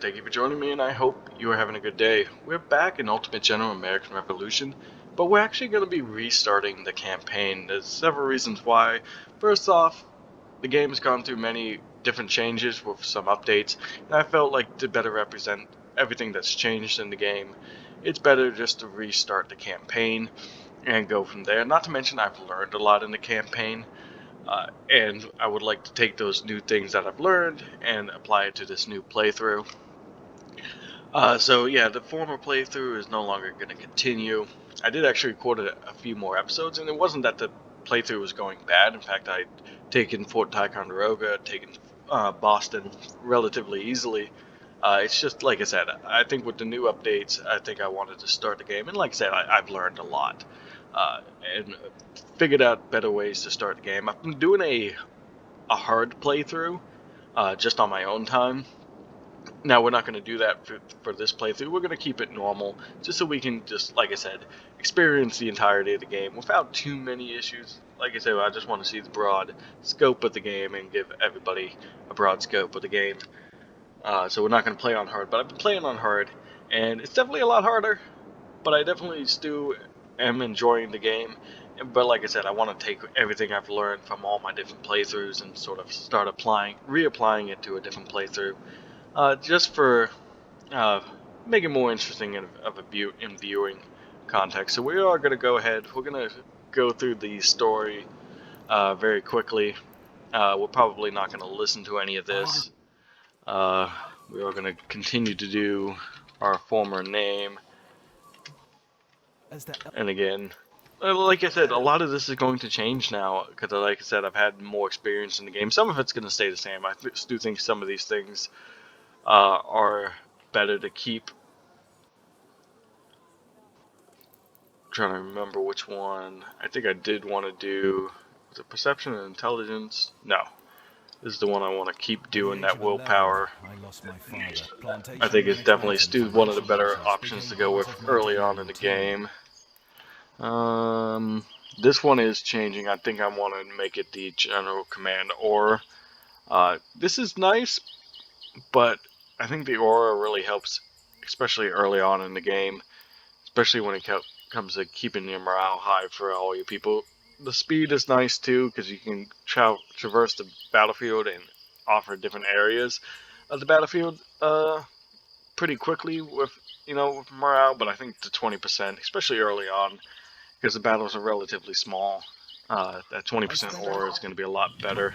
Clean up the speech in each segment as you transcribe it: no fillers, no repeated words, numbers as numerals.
thank you for joining me, and I hope you are having a good day. We're back in Ultimate General American Revolution, but we're actually going to be restarting the campaign. There's several reasons why. First off, the game has gone through many different changes with some updates, and I felt like to better represent everything that's changed in the game, it's better just to restart the campaign and go from there. Not to mention I've learned a lot in the campaign. And I would like to take those new things that I've learned and apply it to this new playthrough. So yeah, the former playthrough is no longer going to continue. I did actually record a few more episodes, and it wasn't that the playthrough was going bad. In fact, I'd taken Fort Ticonderoga, taken Boston relatively easily. It's just, like I said, I think with the new updates, I think I wanted to start the game. And like I said, I've learned a lot. And figured out better ways to start the game. I've been doing a hard playthrough just on my own time. Now, we're not going to do that for this playthrough. We're going to keep it normal, just so we can just, like I said, experience the entirety of the game without too many issues. Like I said, I just want to see the broad scope of the game and give everybody a broad scope of the game. So we're not going to play on hard, but I've been playing on hard, and it's definitely a lot harder, but I definitely still am enjoying the game. But like I said, I want to take everything I've learned from all my different playthroughs and sort of start reapplying it to a different playthrough. Just for making it more interesting in viewing context. So we are going to go ahead. We're going to go through the story very quickly. We're probably not going to listen to any of this. We are going to continue to do our former name. And again, like I said, a lot of this is going to change now because, like I said, I've had more experience in the game. Some of it's going to stay the same. I do think some of these things are better to keep. I'm trying to remember which one. I think I did want to do, was it perception and intelligence? No. This is the one I want to keep doing, that willpower. I think it's definitely still one of the better options to go with early on in the game. This one is changing. I think I want to make it the general command aura. This is nice, but I think the aura really helps, especially early on in the game, especially when it comes to keeping your morale high for all your people. The speed is nice too, because you can traverse the battlefield and offer different areas of the battlefield pretty quickly with morale. But I think the 20%, especially early on, because the battles are relatively small, that 20% aura is going to be a lot better.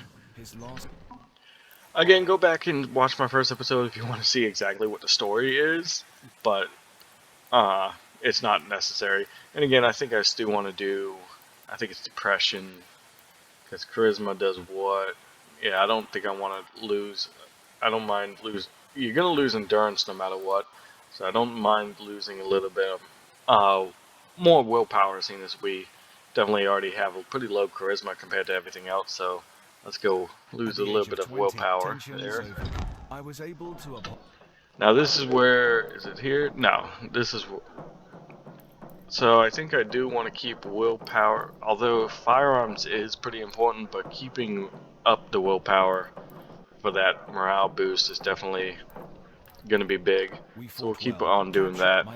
Again, go back and watch my first episode if you want to see exactly what the story is, but it's not necessary. And again, I think I still want to do, I think it's depression, because charisma does what? Yeah, I don't think I want to lose. I don't mind lose. You're going to lose endurance no matter what, so I don't mind losing a little bit of more willpower, seeing as we definitely already have a pretty low charisma compared to everything else. So let's go lose a little bit of willpower there. Now this is where, is it here? No, this is. So I think I do want to keep willpower, although firearms is pretty important, but keeping up the willpower for that morale boost is definitely going to be big. So we'll keep on doing that.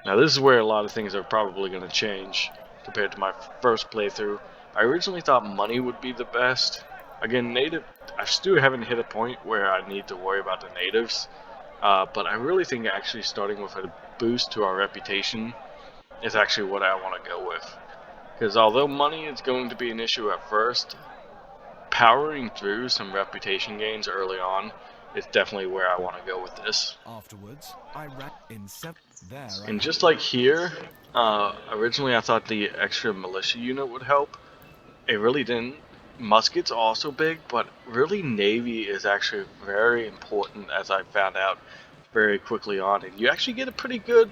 Now this is where a lot of things are probably going to change compared to my first playthrough. I originally thought money would be the best. Again, I still haven't hit a point where I need to worry about the natives. But I really think actually starting with a boost to our reputation is actually what I want to go with. Because although money is going to be an issue at first, powering through some reputation gains early on is definitely where I want to go with this. And just like here, originally I thought the extra militia unit would help. It really didn't. Muskets are also big, but really Navy is actually very important, as I found out very quickly on. And you actually get a pretty good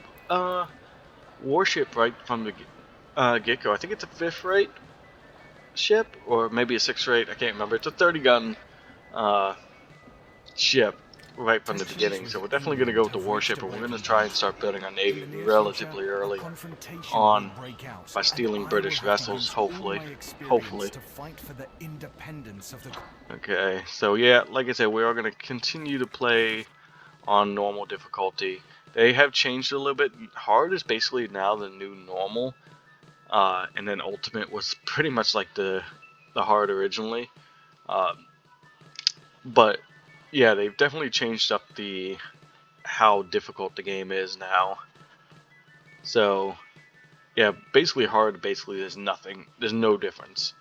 warship right from the get-go. I think it's a 5th rate ship, or maybe a 6th rate, I can't remember. It's a 30-gun ship, right from the beginning. So we're definitely going to go with the warship, and we're going to try and start building our navy relatively early on by stealing British vessels, hopefully. Okay, so yeah, like I said, we are going to continue to play on normal difficulty. They have changed a little bit. Hard is basically now the new normal, and then ultimate was pretty much like the hard originally. But yeah, they've definitely changed up the how difficult the game is now. So yeah, basically hard. Basically, there's nothing. There's no difference.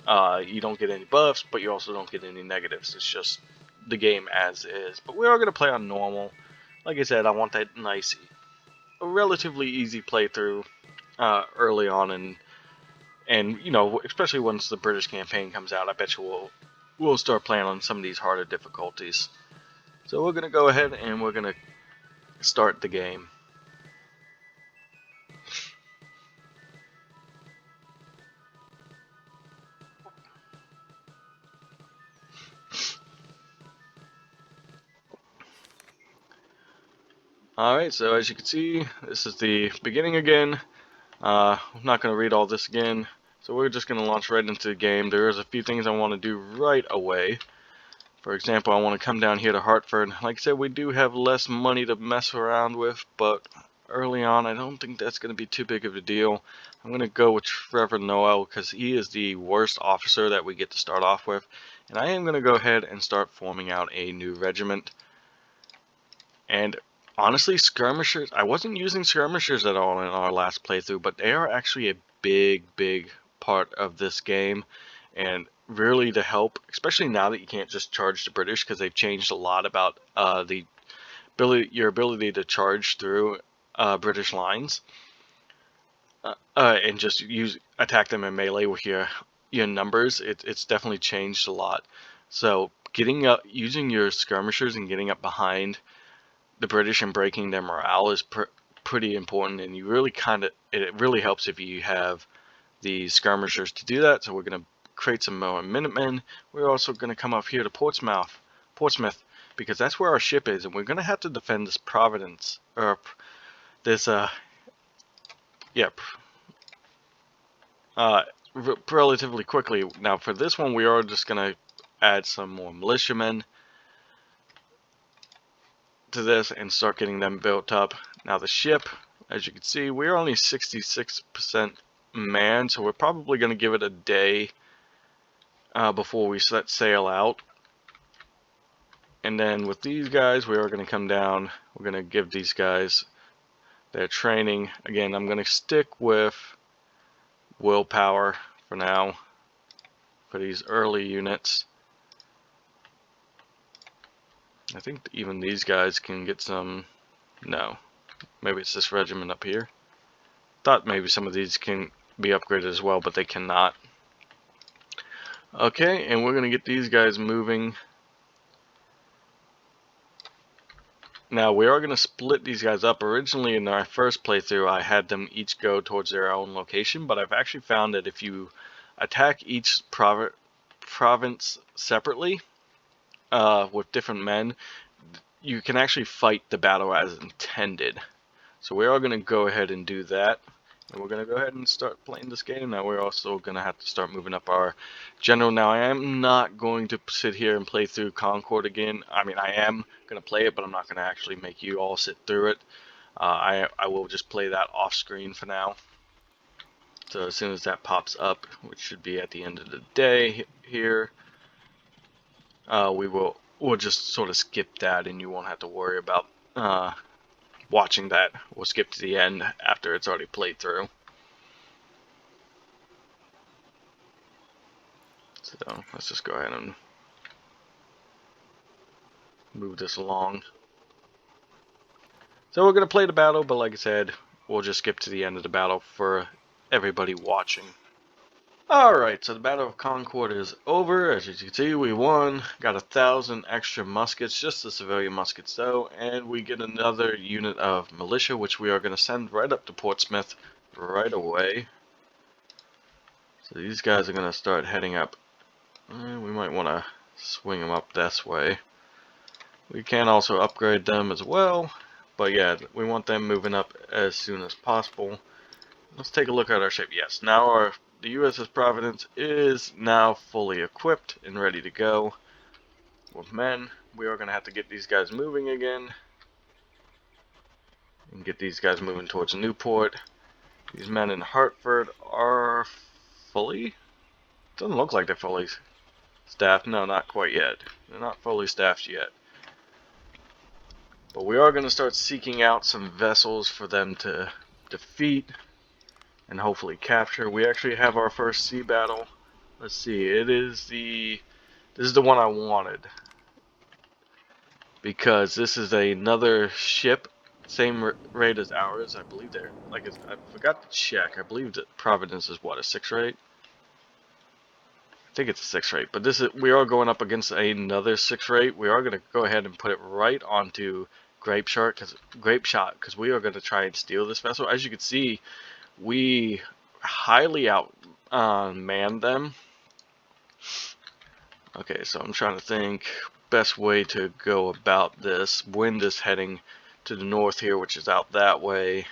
You don't get any buffs, but you also don't get any negatives. It's just the game as is. But we are gonna play on normal. Like I said, I want that nice, relatively easy playthrough early on, and you know, especially once the British campaign comes out, I bet you we'll start playing on some of these harder difficulties. So we're gonna go ahead and we're gonna start the game. Alright, so as you can see, this is the beginning again. I'm not going to read all this again, so we're just going to launch right into the game. There is a few things I want to do right away. For example, I want to come down here to Hartford. Like I said, we do have less money to mess around with, but early on, I don't think that's going to be too big of a deal. I'm going to go with Trevor Noel because he is the worst officer that we get to start off with. And I am going to go ahead and start forming out a new regiment. And honestly, skirmishers, I wasn't using skirmishers at all in our last playthrough, but they are actually a big part of this game, and really to help, especially now that you can't just charge the British, because they've changed a lot about your ability to charge through British lines, and just attack them in melee with your numbers. It's definitely changed a lot. So getting up, using your skirmishers and getting up behind the British and breaking their morale is pretty important, and you really it really helps if you have the skirmishers to do that. So we're going to create some more Minutemen. We're also going to come up here to Portsmouth, because that's where our ship is, and we're going to have to defend this Providence, or this relatively quickly. Now for this one, we are just going to add some more militiamen to this and start getting them built up. Now the ship, as you can see, we're only 66% manned, so we're probably going to give it a day before we set sail out. And then with these guys, we are going to come down. We're going to give these guys their training. Again, I'm going to stick with willpower for now for these early units. I think even these guys can get some. No, maybe it's this regiment up here. Thought maybe some of these can be upgraded as well, but they cannot. Okay, and we're going to get these guys moving. Now we are going to split these guys up. Originally in our first playthrough I had them each go towards their own location, but I've actually found that if you attack each province separately with different men, you can actually fight the battle as intended. So we are going to go ahead and do that. And we're going to go ahead and start playing this game. Now we're also going to have to start moving up our general. Now I am not going to sit here and play through Concord again. I mean, I am going to play it, but I'm not going to actually make you all sit through it. I will just play that off screen for now. So as soon as that pops up, which should be at the end of the day here, we'll just sort of skip that, and you won't have to worry about watching that. We'll skip to the end after it's already played through. So let's just go ahead and move this along. So we're going to play the battle, but like I said, we'll just skip to the end of the battle for everybody watching. Alright, so the Battle of Concord is over. As you can see, we won. Got 1,000 extra muskets, just the civilian muskets though, and we get another unit of militia, which we are going to send right up to Portsmouth right away. So these guys are going to start heading up. We might want to swing them up this way. We can also upgrade them as well, but yeah, we want them moving up as soon as possible. Let's take a look at our ship. Yes, now the USS Providence is now fully equipped and ready to go with men. We are going to have to get these guys moving again and get these guys moving towards Newport. These men in Hartford are fully, doesn't look like they're fully staffed. No, not quite yet. They're not fully staffed yet. But we are going to start seeking out some vessels for them to defeat and hopefully capture. We actually have our first sea battle. Let's see, this is the one I wanted, because this is another ship, same rate as ours. I believe they're like, I forgot to check. I believe that Providence is what, a 6 rate? I think it's a 6 rate, but we are going up against another 6 rate. We are going to go ahead and put it right onto Grape Shot because we are going to try and steal this vessel. As you can see, we highly outmanned them. Okay, so I'm trying to think best way to go about this. Wind is heading to the north here, which is out that way.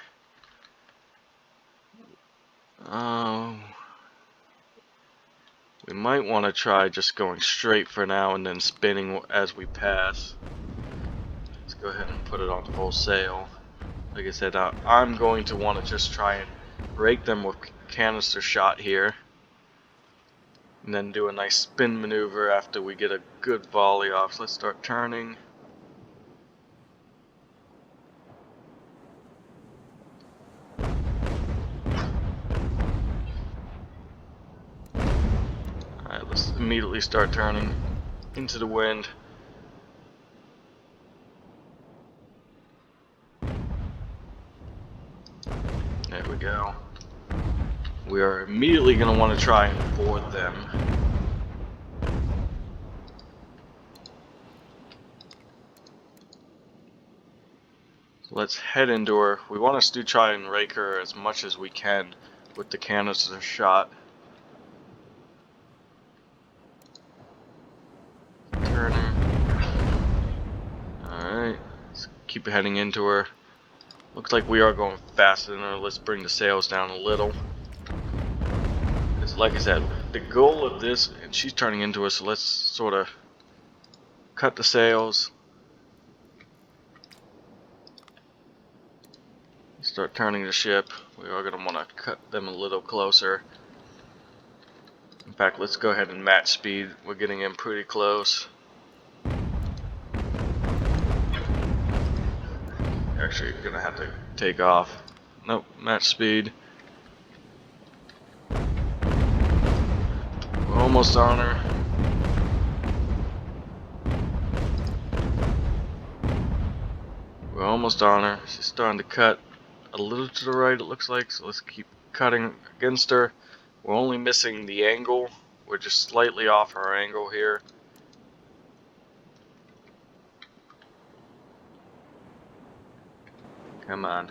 We might want to try just going straight for now and then spinning as we pass. Let's go ahead and put it on full sail. Like I said, I'm going to want to just try and rake them with canister shot here, and then do a nice spin maneuver after we get a good volley off. So let's start turning. Alright, let's immediately start turning into the wind. There we go. We are immediately going to want to try and board them. So let's head into her. We want to try and rake her as much as we can with the canister shot. Turn her. Alright, let's keep heading into her. Looks like we are going faster than her. Let's bring the sails down a little. Because like I said, the goal of this, and she's turning into us, so let's sort of cut the sails. Start turning the ship. We are going to want to cut them a little closer. In fact, let's go ahead and match speed. We're getting in pretty close. Actually, you're going to have to take off. Nope, match speed. We're almost on her. We're almost on her. She's starting to cut a little to the right, it looks like, so let's keep cutting against her. We're only missing the angle. We're just slightly off our angle here. Come on.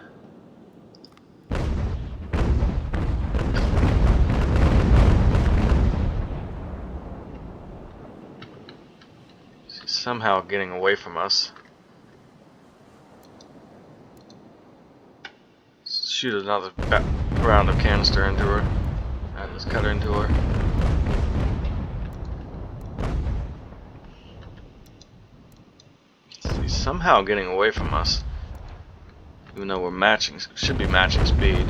She's somehow getting away from us. Let's shoot another round of canister into her. Alright, let's cut her into her. She's somehow getting away from us. Even though we're matching, should be matching speed.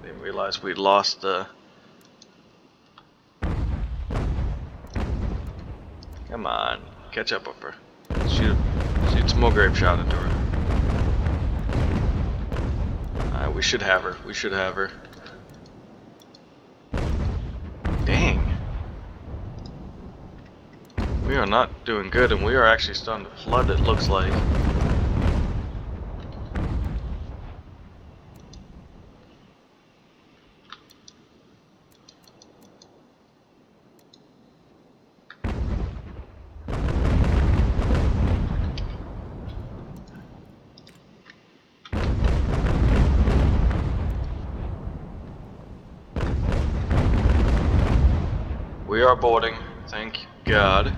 Didn't realize we'd lost the... Come on, catch up with her. Shoot some more grape shot into her. Alright, we should have her. We should have her. Dang. We are not doing good, and we are actually starting to flood, it looks like. We we are boarding, thank God.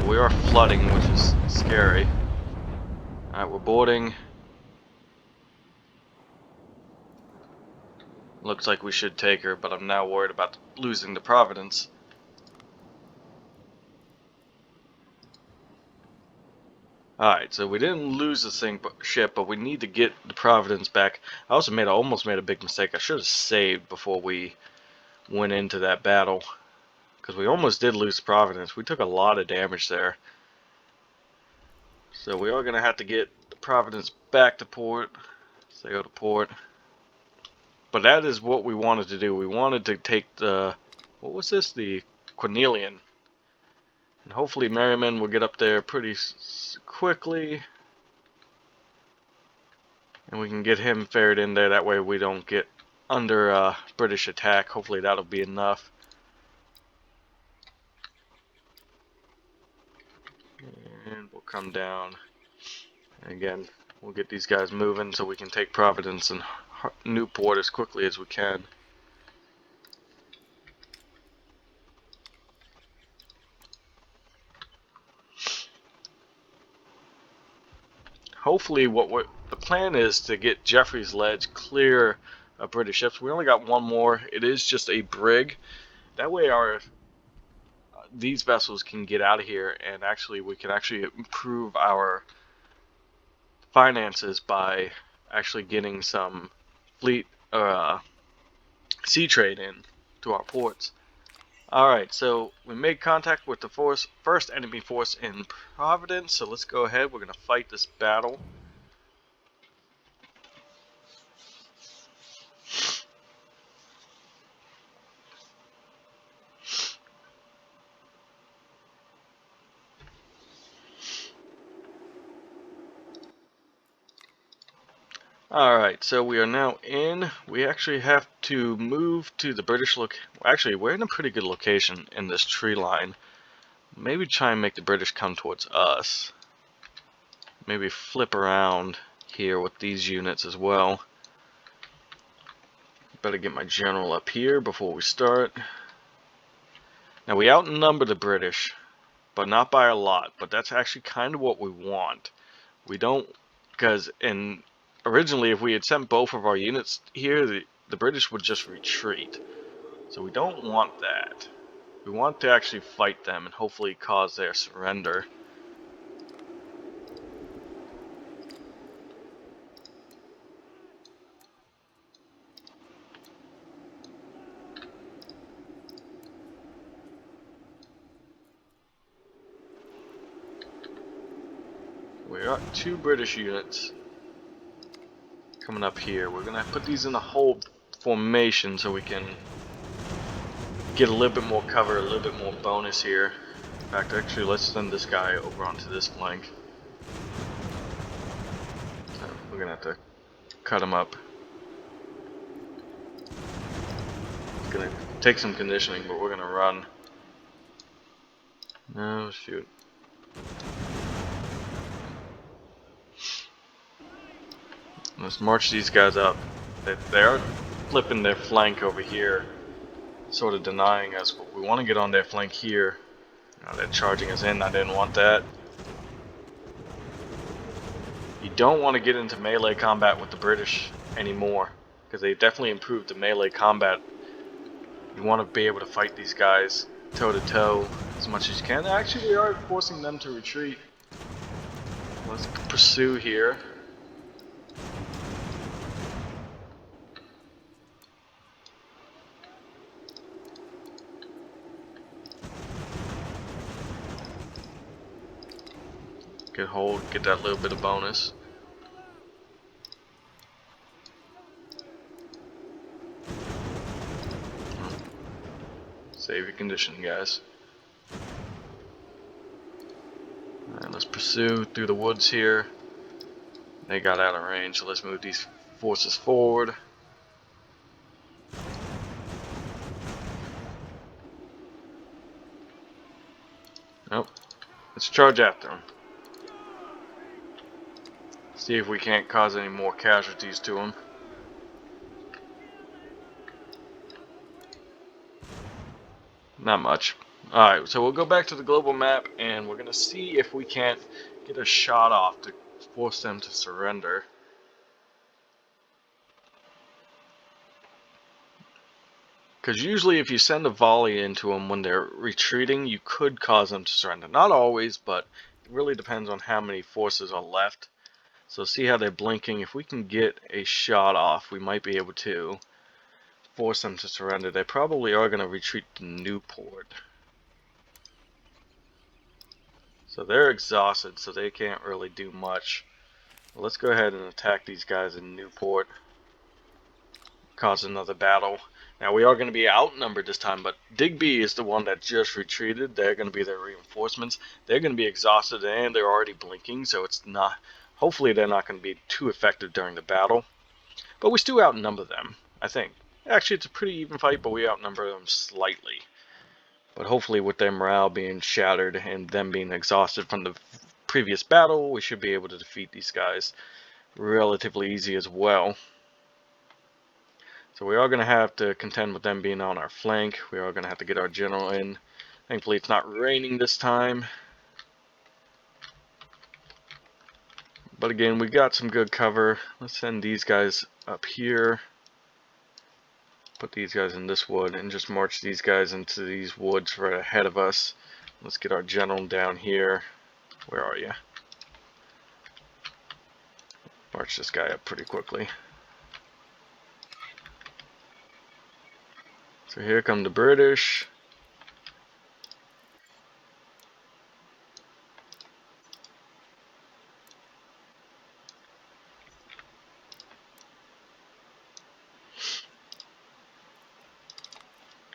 We are flooding, which is scary. Alright, we're boarding. Looks like we should take her, but I'm now worried about losing the Providence. Alright, so we didn't lose the ship, but we need to get the Providence back. I also almost made a big mistake. I should have saved before we went into that battle, because we almost did lose Providence. We took a lot of damage there. So we are going to have to get the Providence back to port. So go to port. But that is what we wanted to do. We wanted to take the, what was this? The Cornelian. And hopefully Merriman will get up there pretty quickly. And we can get him ferried in there. That way we don't get under British attack. Hopefully that'll be enough. And we'll come down. And again, we'll get these guys moving so we can take Providence and Newport as quickly as we can. Hopefully the plan is to get Jeffrey's Ledge clear of British ships. We only got one more. It is just a brig. That way these vessels can get out of here, and we can actually improve our finances by actually getting some fleet sea trade in to our ports. Alright, so we made contact with the first enemy force in Providence, so let's go ahead. We're going to fight this battle. Alright, so we are now in. We actually have to move to the British Actually, we're in a pretty good location in this tree line. Maybe try and make the British come towards us. Maybe flip around here with these units as well. Better get my general up here before we start. Now we outnumber the British, but not by a lot. But that's actually kind of what we want. We don't, because originally if we had sent both of our units here, the British would just retreat. So we don't want that. We want to actually fight them and hopefully cause their surrender. We got 2 British units coming up here. We're going to put these in a hold formation so we can get a little bit more cover, a little bit more bonus here. In fact, actually, let's send this guy over onto this flank. So we're going to have to cut him up. It's going to take some conditioning, but we're going to run. Oh, shoot. Let's march these guys up. They are flipping their flank over here, sort of denying us, but we want to get on their flank here. They're charging us in. I didn't want that. You don't want to get into melee combat with the British anymore, because they definitely improved the melee combat. You want to be able to fight these guys toe to toe as much as you can. Actually, we are forcing them to retreat. Let's pursue here. Get hold, get that little bit of bonus. Save your conditioning, guys. Alright, let's pursue through the woods here. They got out of range, so let's move these forces forward. Nope. Let's charge after them. See if we can't cause any more casualties to them. Not much. Alright, so we'll go back to the global map and we're going to see if we can't get a shot off to force them to surrender. Because usually if you send a volley into them when they're retreating, you could cause them to surrender. Not always, but it really depends on how many forces are left. So see how they're blinking. If we can get a shot off, we might be able to force them to surrender. They probably are going to retreat to Newport. So they're exhausted, so they can't really do much. Well, let's go ahead and attack these guys in Newport. Cause another battle. Now we are going to be outnumbered this time, but Digby is the one that just retreated. They're going to be their reinforcements. They're going to be exhausted and they're already blinking, so it's not. Hopefully they're not going to be too effective during the battle. But we still outnumber them, I think. Actually, it's a pretty even fight, but we outnumber them slightly. But hopefully with their morale being shattered and them being exhausted from the previous battle, we should be able to defeat these guys relatively easy as well. So we are going to have to contend with them being on our flank. We are going to have to get our general in. Thankfully it's not raining this time. But again, we got some good cover. Let's send these guys up here. Put these guys in this wood and just march these guys into these woods right ahead of us. Let's get our general down here. Where are you? March this guy up pretty quickly. So here come the British.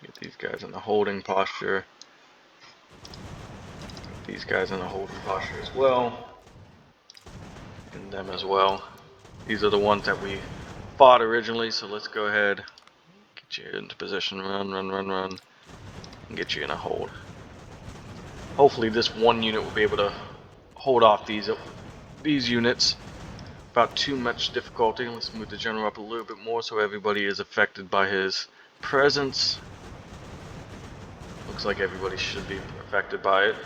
Get these guys in a holding posture. Get these guys in a holding posture as well. And them as well. These are the ones that we fought originally, so let's go ahead. Get you into position. Run, run, run, run. And get you in a hold. Hopefully this one unit will be able to hold off these units without too much difficulty. Let's move the general up a little bit more so everybody is affected by his presence. Looks like everybody should be affected by it.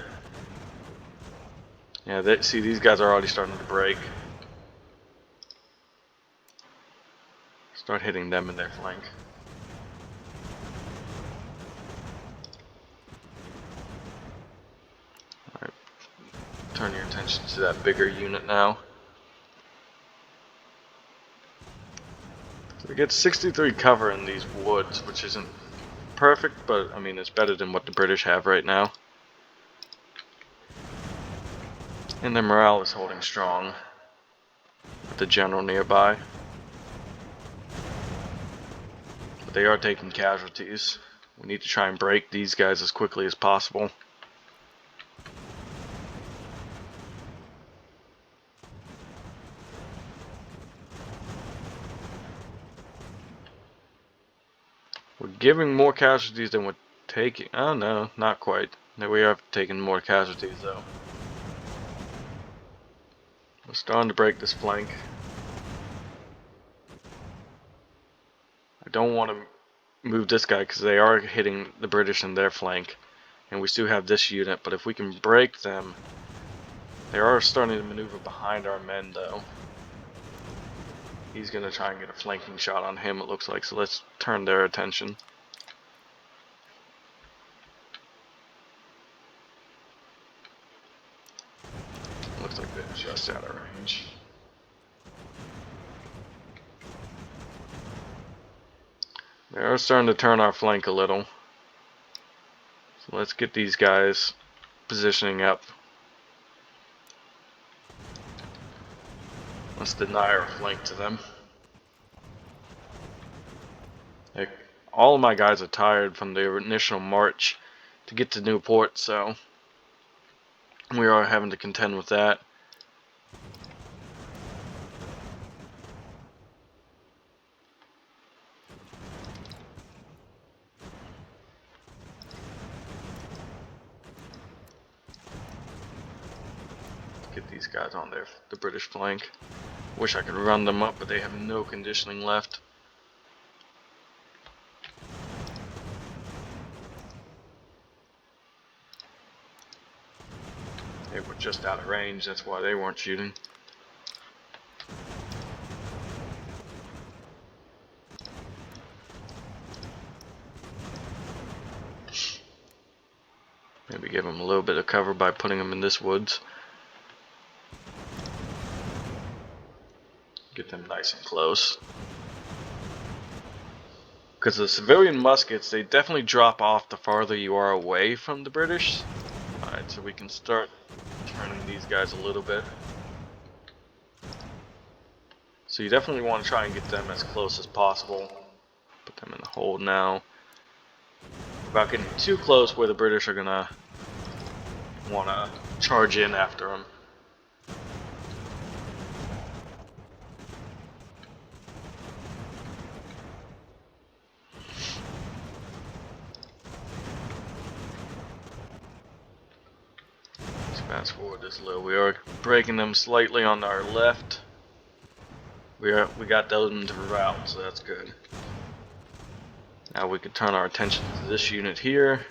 Yeah, see, these guys are already starting to break. Start hitting them in their flank. Alright, turn your attention to that bigger unit now. So we get 63 cover in these woods, which isn't perfect, but I mean it's better than what the British have right now. And their morale is holding strong with the general nearby. But they are taking casualties. We need to try and break these guys as quickly as possible. We're giving more casualties than we're taking. Oh no, not quite. No, we are taking more casualties though. We're starting to break this flank. I don't want to move this guy because they are hitting the British in their flank. And we still have this unit, but if we can break them, they are starting to maneuver behind our men though. He's going to try and get a flanking shot on him, it looks like, so let's turn their attention. Looks like they're just out of range. They are starting to turn our flank a little. So let's get these guys positioning up. Let's deny our flank to them. All of my guys are tired from the initial march to get to Newport, so we are having to contend with that. Get these guys on the British flank. Wish I could run them up, but they have no conditioning left. just out of range, that's why they weren't shooting. Maybe give them a little bit of cover by putting them in this woods. Get them nice and close. Because the civilian muskets, they definitely drop off the farther you are away from the British. Alright, so we can start turning these guys a little bit. So you definitely want to try and get them as close as possible. Put them in the hold now. Without getting too close where the British are going to want to charge in after them. Let's fast forward this a little. We are breaking them slightly on our left. We got those into route, so that's good. Now we can turn our attention to this unit here.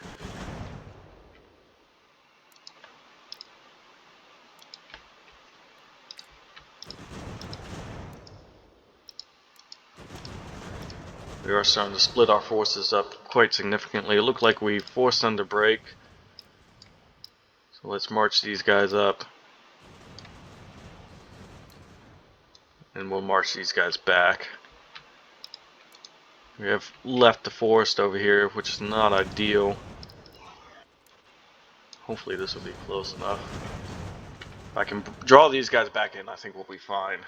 We are starting to split our forces up quite significantly. It looked like we forced them to break. So let's march these guys up. And we'll march these guys back. We have left the forest over here, which is not ideal. Hopefully this will be close enough. If I can draw these guys back in, I think we'll be fine.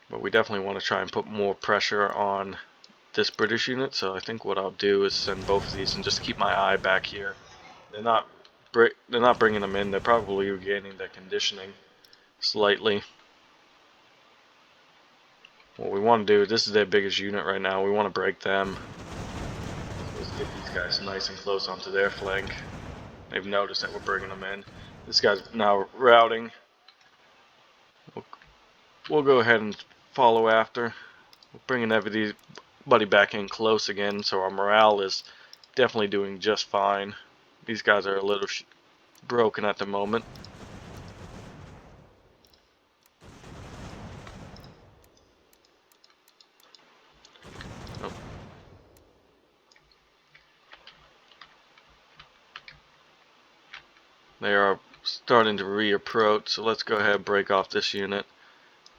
But we definitely want to try and put more pressure on this British unit, so I think what I'll do is send both of these and just keep my eye back here. They're not bringing them in, they're probably regaining their conditioning slightly. What we want to do, this is their biggest unit right now, we want to break them. Let's get these guys nice and close onto their flank. They've noticed that we're bringing them in. This guy's now routing. We'll go ahead and follow after. We're bringing everybody back in close again, so our morale is definitely doing just fine. These guys are a little broken at the moment. Oh. They are starting to reapproach, so let's go ahead and break off this unit,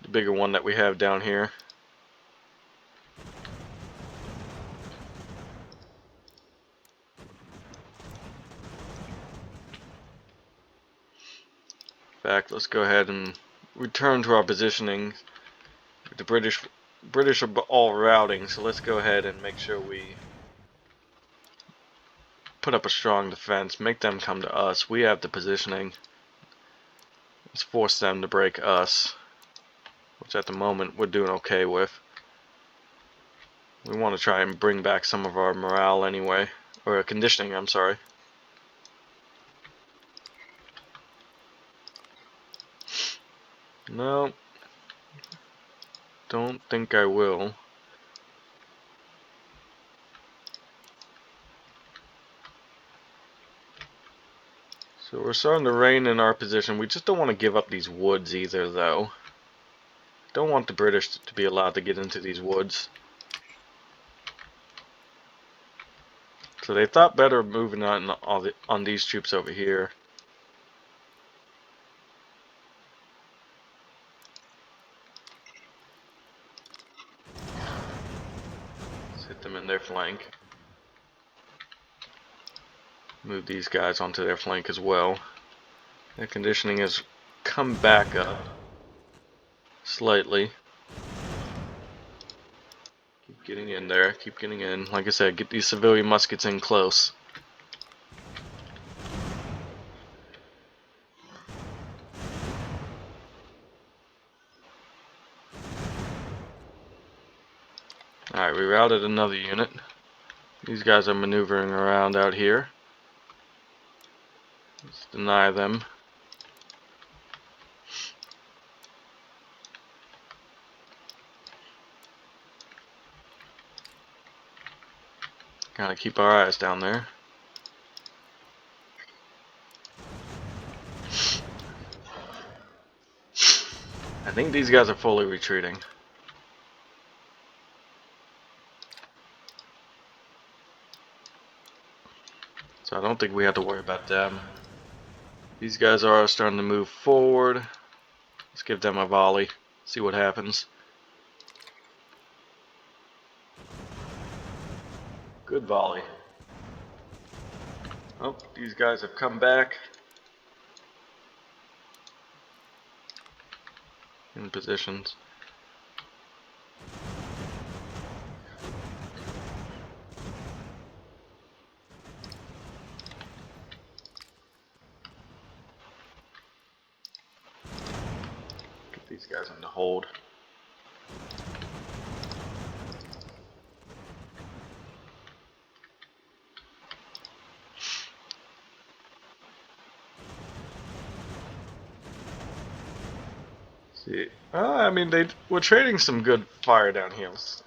the bigger one that we have down here. In fact, let's go ahead and return to our positioning. The British are all routing, so let's go ahead and make sure we put up a strong defense, make them come to us. We have the positioning. Let's force them to break us, which at the moment we're doing okay with. We want to try and bring back some of our morale anyway, or conditioning, I'm sorry. No, don't think I will. So we're starting to rein in our position. We just don't want to give up these woods either, though. Don't want the British to be allowed to get into these woods. So they thought better of moving on these troops over here. Let's hit them in their flank. Move these guys onto their flank as well. Their conditioning has come back up slightly. Keep getting in there, keep getting in. Like I said, get these civilian muskets in close. Alright, we routed another unit. These guys are maneuvering around out here. Let's deny them. Gotta keep our eyes down there. I think these guys are fully retreating. So I don't think we have to worry about them. These guys are starting to move forward. Let's give them a volley. See what happens. Good volley. Oh, these guys have come back. In positions. Get these guys in the hold. See, I mean, we're trading some good fire down here. Let's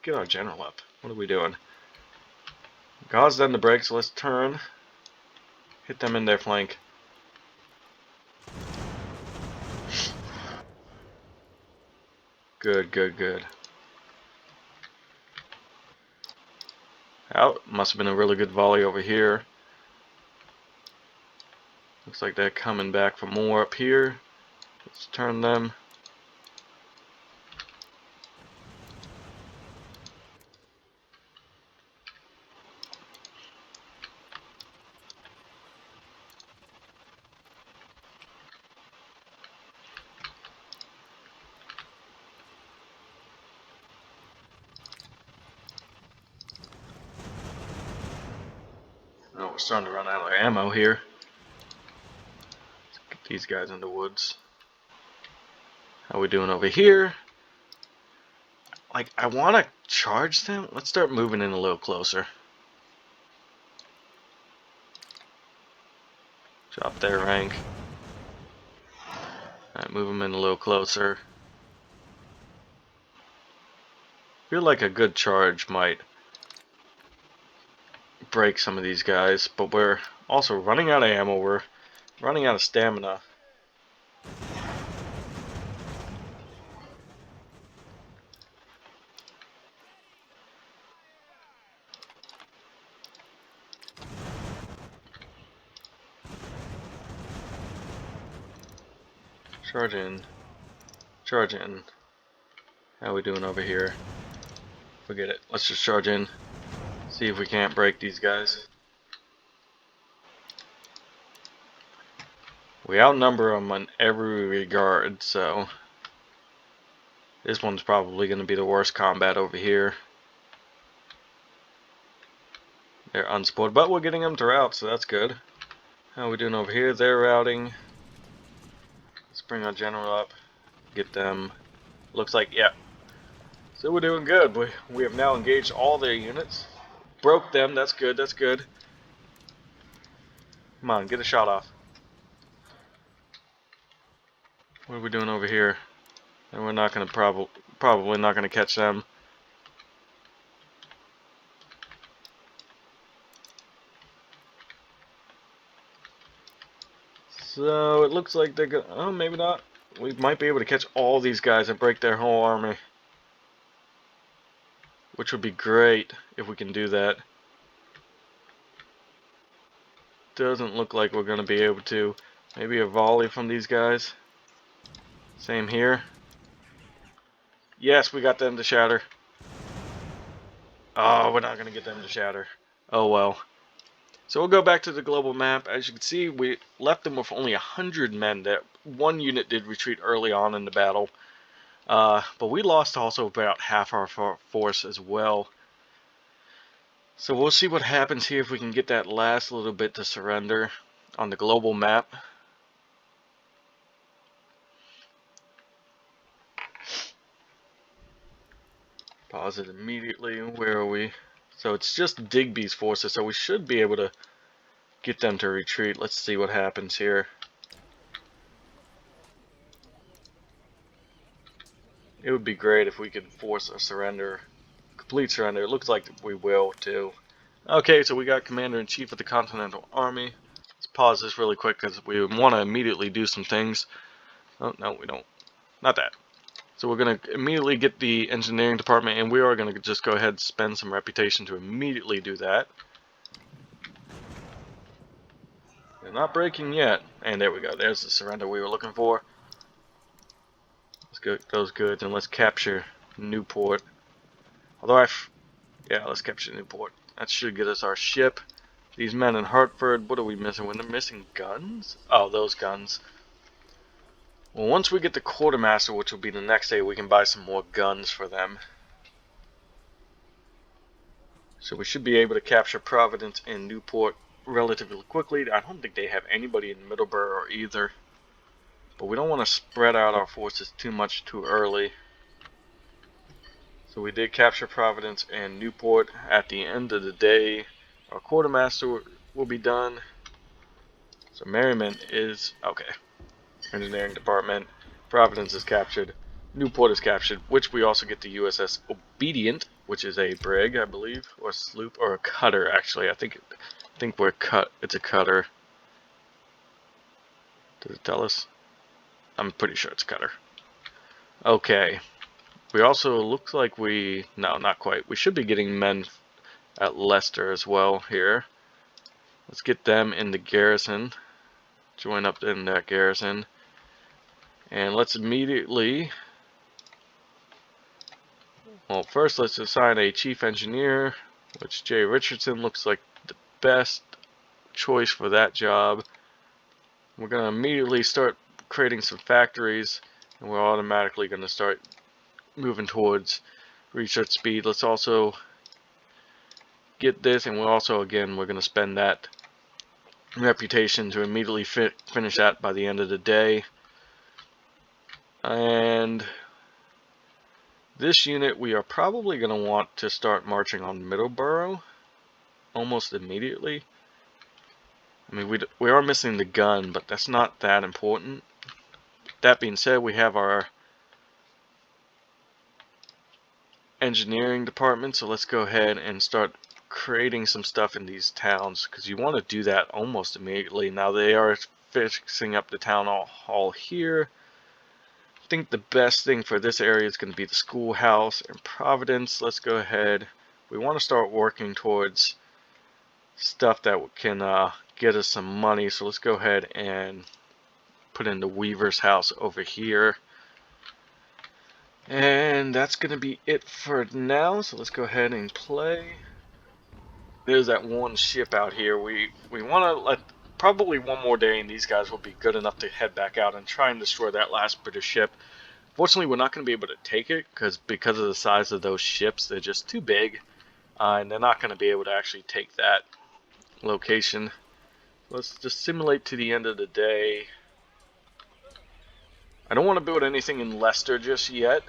get our general up. What are we doing? God's done the break, so let's turn. Hit them in their flank. Good, good, good. Out. Must have been a really good volley over here. Looks like they're coming back for more up here. Let's turn them. Oh, we're starting to run out of ammo here. Let's get these guys in the woods. How we doing over here? Like, I want to charge them. Let's start moving in a little closer. Drop their rank. Alright, move them in a little closer. Feel like a good charge might break some of these guys, but we're also running out of ammo. We're running out of stamina. Charge in. Charge in. How we doing over here? Forget it. Let's just charge in. See if we can't break these guys. We outnumber them in every regard, so this one's probably going to be the worst combat over here. They're unsupported, but we're getting them to route, so that's good. How we doing over here? They're routing. Let's bring our general up. Get them. Looks like, yeah. So we're doing good. We have now engaged all their units. Broke them. That's good. That's good. Come on, get a shot off. What are we doing over here? And we're not going to probably not going to catch them. So it looks like they're going. Oh, maybe not. We might be able to catch all these guys and break their whole army, which would be great if we can do that. Doesn't look like we're going to be able to. Maybe a volley from these guys. Same here. Yes, we got them to shatter. Oh, we're not going to get them to shatter. Oh well. So we'll go back to the global map. As you can see, we left them with only 100 men. That one unit did retreat early on in the battle. But we lost also about half our force as well. So we'll see what happens here if we can get that last little bit to surrender on the global map. Pause it immediately. Where are we? So it's just Digby's forces, so we should be able to get them to retreat. Let's see what happens here. It would be great if we could force a surrender. Complete surrender. It looks like we will too. Okay, so we got Commander-in-Chief of the Continental Army. Let's pause this really quick because we want to immediately do some things. Oh, no, we don't. not that. So we're going to immediately get the engineering department, and we are going to just go ahead and spend some reputation to immediately do that. They're not breaking yet. And there we go. There's the surrender we were looking for. Let's get those goods, and let's capture Newport. Although yeah, let's capture Newport. That should get us our ship. These men in Hartford, what are we missing? When they're missing guns? Oh, those guns. Well, once we get the quartermaster, which will be the next day, we can buy some more guns for them. So we should be able to capture Providence and Newport relatively quickly. I don't think they have anybody in Middleborough either. But we don't want to spread out our forces too much too early. So we did capture Providence and Newport. At the end of the day, our quartermaster will be done. So Merriman is okay. Engineering department. Providence is captured. Newport is captured, which we also get the USS Obedient, which is a brig, I believe, or a sloop, or a cutter. Actually, I think it's a cutter. Does it tell us? I'm pretty sure it's a cutter. Okay. We also looks like no, not quite. We should be getting men at Leicester as well here. Let's get them in the garrison. Join up in that garrison. And let's immediately, well, first let's assign a chief engineer, which Jay Richardson looks like the best choice for that job. We're going to immediately start creating some factories, and we're automatically going to start moving towards research speed. Let's also get this, and we're going to spend that reputation to immediately finish that by the end of the day. And this unit, we are probably going to want to start marching on Middleborough almost immediately. I mean, we are missing the gun, but that's not that important. That being said, we have our engineering department, so let's go ahead and start creating some stuff in these towns, because you want to do that almost immediately. Now they are fixing up the town hall here. I think the best thing for this area is going to be the schoolhouse and Providence. Let's go ahead. We want to start working towards stuff that can get us some money, so let's go ahead and put in the Weaver's house over here. And that's going to be it for now, so let's go ahead and play. There's that one ship out here. We want to let probably one more day, and these guys will be good enough to head back out and try and destroy that last British ship. Fortunately, we're not going to be able to take it because of the size of those ships. They're just too big, and they're not going to be able to actually take that location. Let's just simulate to the end of the day. I don't want to build anything in Leicester just yet,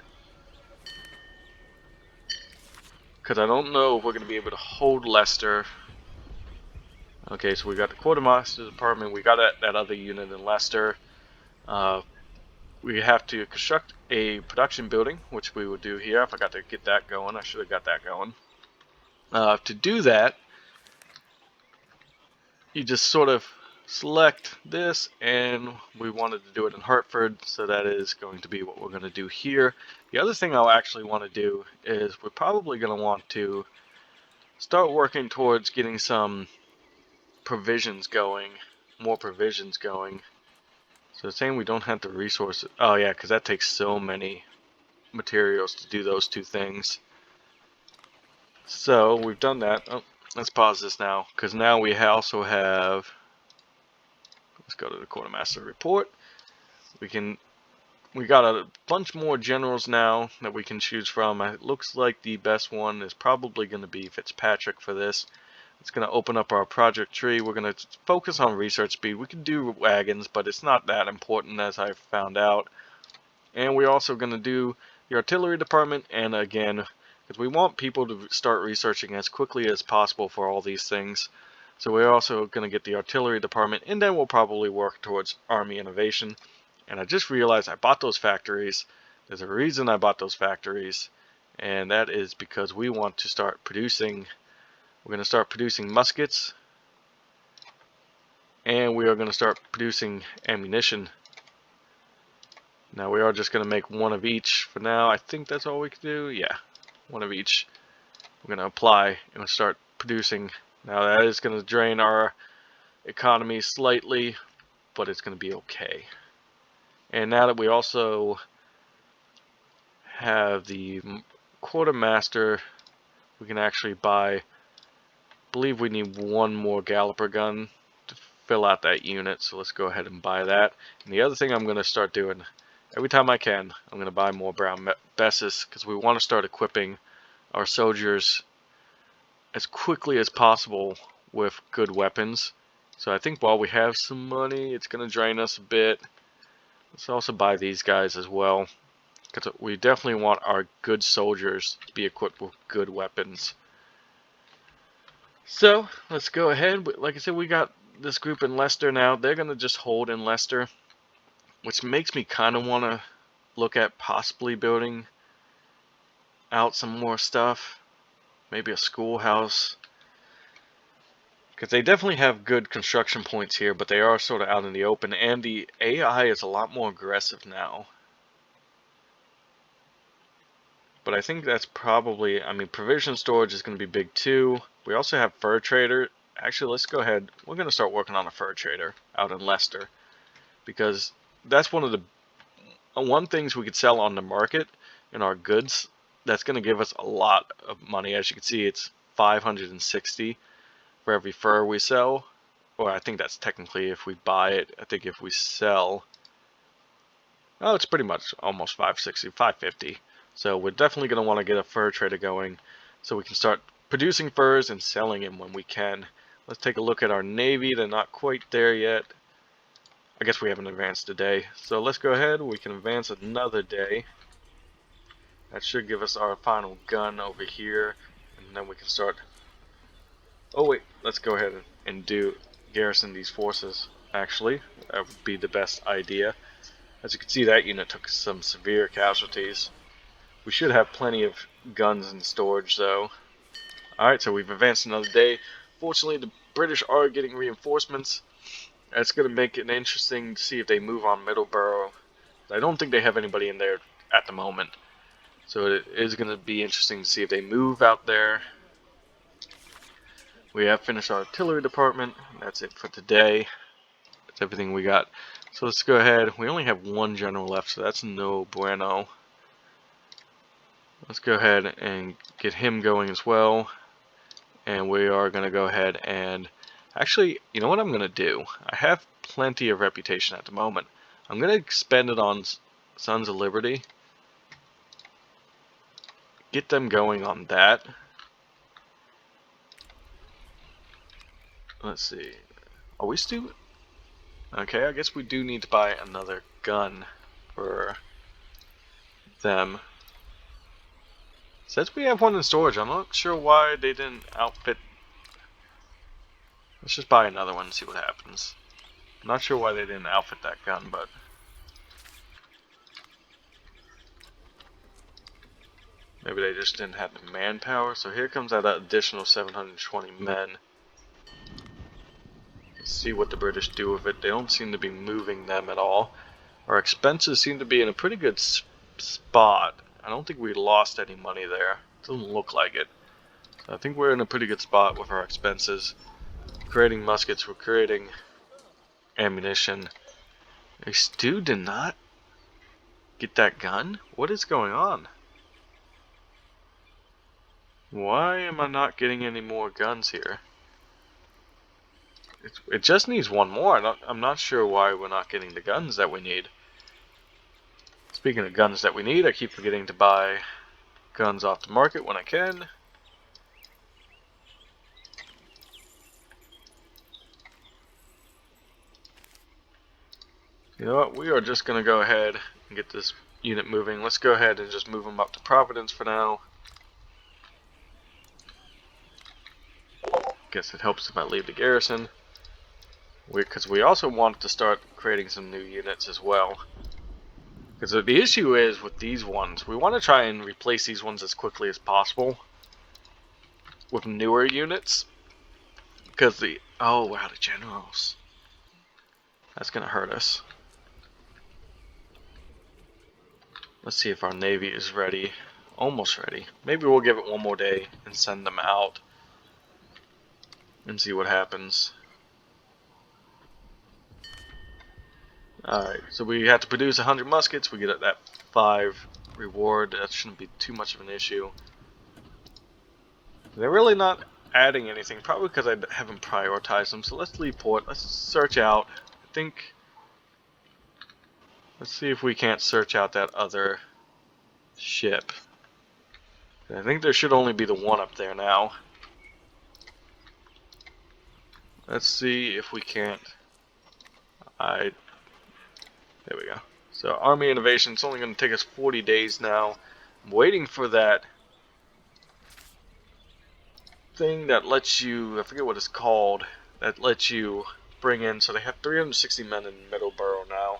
because I don't know if we're going to be able to hold Leicester. Okay, so we got the quartermaster's department. We got that other unit in Leicester. We have to construct a production building, which we will do here. I forgot to get that going. I should have got that going. To do that, you just sort of select this, and we wanted to do it in Hartford, so that is going to be what we're going to do here. The other thing I'll actually want to do is we're probably going to want to start working towards getting some provisions going, more provisions going. So it's saying we don't have the resources. Oh yeah, because that takes so many materials to do those two things. So we've done that. Oh, let's pause this now, because now we also have, let's go to the quartermaster report. We got a bunch more generals now that we can choose from. It looks like the best one is probably going to be Fitzpatrick for this. It's going to open up our project tree. We're going to focus on research speed. We can do wagons, but it's not that important, as I found out. And we're also going to do the artillery department, and again, because we want people to start researching as quickly as possible for all these things. So we're also going to get the artillery department, and then we'll probably work towards army innovation. And I just realized I bought those factories. There's a reason I bought those factories, and that is because we want to start producing. We're going to start producing muskets, and we are going to start producing ammunition. Now we are just going to make one of each for now. I think that's all we can do. Yeah, one of each. We're going to apply and start producing. Now that is going to drain our economy slightly, but it's going to be okay. And now that we also have the quartermaster, we can actually buy, I believe we need one more galloper gun to fill out that unit, so let's go ahead and buy that. And the other thing I'm going to start doing, every time I can, I'm going to buy more brown besses, because we want to start equipping our soldiers as quickly as possible with good weapons. So I think while we have some money, it's going to drain us a bit. Let's also buy these guys as well, because we definitely want our good soldiers to be equipped with good weapons. So let's go ahead. Like I said, we got this group in Leicester now. They're going to just hold in Leicester, which makes me kind of want to look at possibly building out some more stuff. Maybe a schoolhouse. Because they definitely have good construction points here, but they are sort of out in the open, and the AI is a lot more aggressive now. But I think that's probably, I mean, provision storage is going to be big too. We also have fur trader. Actually, let's go ahead. We're going to start working on a fur trader out in Leicester, because that's one of the things we could sell on the market in our goods. That's going to give us a lot of money. As you can see, it's 560 for every fur we sell. Or I think that's technically if we buy it. I think if we sell, oh, it's pretty much almost 560, 550. So we're definitely going to want to get a fur trader going so we can start producing furs and selling them when we can. Let's take a look at our navy. They're not quite there yet. I guess we haven't advanced a day. So let's go ahead. We can advance another day. That should give us our final gun over here. And then we can start. Oh wait, let's go ahead and do garrison these forces. Actually, that would be the best idea. As you can see, that unit took some severe casualties. We should have plenty of guns in storage though. Alright, so we've advanced another day. Fortunately, the British are getting reinforcements. It's going to make it interesting to see if they move on Middleborough. I don't think they have anybody in there at the moment. So it is going to be interesting to see if they move out there. We have finished our artillery department. That's it for today. That's everything we got. So let's go ahead. We only have one general left, so that's no bueno. Let's go ahead and get him going as well. And we are going to go ahead and actually, you know what I'm going to do? I have plenty of reputation at the moment. I'm going to spend it on Sons of Liberty. Get them going on that. Let's see. Are we still... Okay, I guess we do need to buy another gun for them. Says we have one in storage. I'm not sure why they didn't outfit. Let's just buy another one and see what happens. I'm not sure why they didn't outfit that gun, but maybe they just didn't have the manpower. So here comes that additional 720 men. Let's see what the British do with it. They don't seem to be moving them at all. Our expenses seem to be in a pretty good spot. I don't think we lost any money there. Doesn't look like it. So I think we're in a pretty good spot with our expenses. Creating muskets, we're creating ammunition. They still did not get that gun? What is going on? Why am I not getting any more guns here? It just needs one more. I'm not sure why we're not getting the guns that we need. Speaking of guns that we need, I keep forgetting to buy guns off the market when I can. You know what? We are just going to go ahead and get this unit moving. Let's go ahead and just move them up to Providence for now. Guess it helps if I leave the garrison. Because we also want to start creating some new units as well. Because the issue is with these ones, we want to try and replace these ones as quickly as possible with newer units. Because oh wow, the generals. That's going to hurt us. Let's see if our Navy is ready. Almost ready. Maybe we'll give it one more day and send them out and see what happens. Alright, so we have to produce 100 muskets. We get that 5 reward. That shouldn't be too much of an issue. They're really not adding anything, probably because I haven't prioritized them. So let's leave port. Let's search out. I think. Let's see if we can't search out that other ship. I think there should only be the one up there now. Let's see if we can't. There we go. So Army Innovation, it's only going to take us 40 days now. I'm waiting for that thing that lets you, I forget what it's called, that lets you bring in, so they have 360 men in Middleborough now.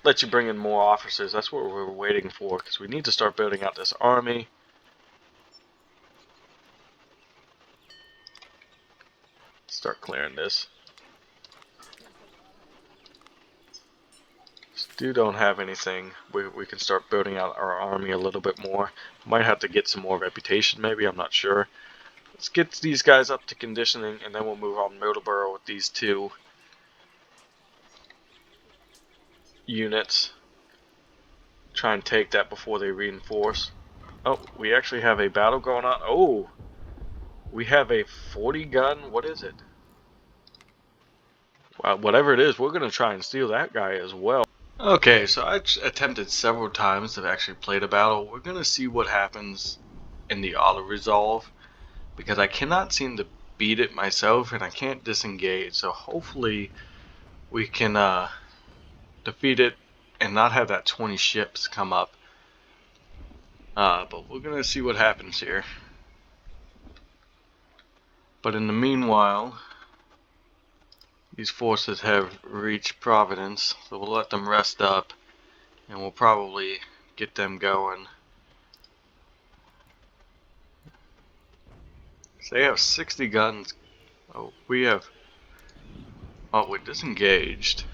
Lets you bring in more officers. That's what we're waiting for, because we need to start building out this army. Start clearing this. Still don't have anything. We can start building out our army a little bit more. Might have to get some more reputation, maybe, I'm not sure. Let's get these guys up to conditioning, and then we'll move on Middleborough with these 2 units. Try and take that before they reinforce. Oh, we actually have a battle going on. Oh, we have a 40 gun. What is it? Well, whatever it is, we're going to try and steal that guy as well. Okay, so I attempted several times to actually play the battle. We're going to see what happens in the auto resolve, because I cannot seem to beat it myself, and I can't disengage. So hopefully we can defeat it and not have that 20 ships come up. But we're gonna see what happens here. But in the meanwhile, these forces have reached Providence, so we'll let them rest up, and we'll probably get them going. So they have 60 guns. Oh, we're disengaged.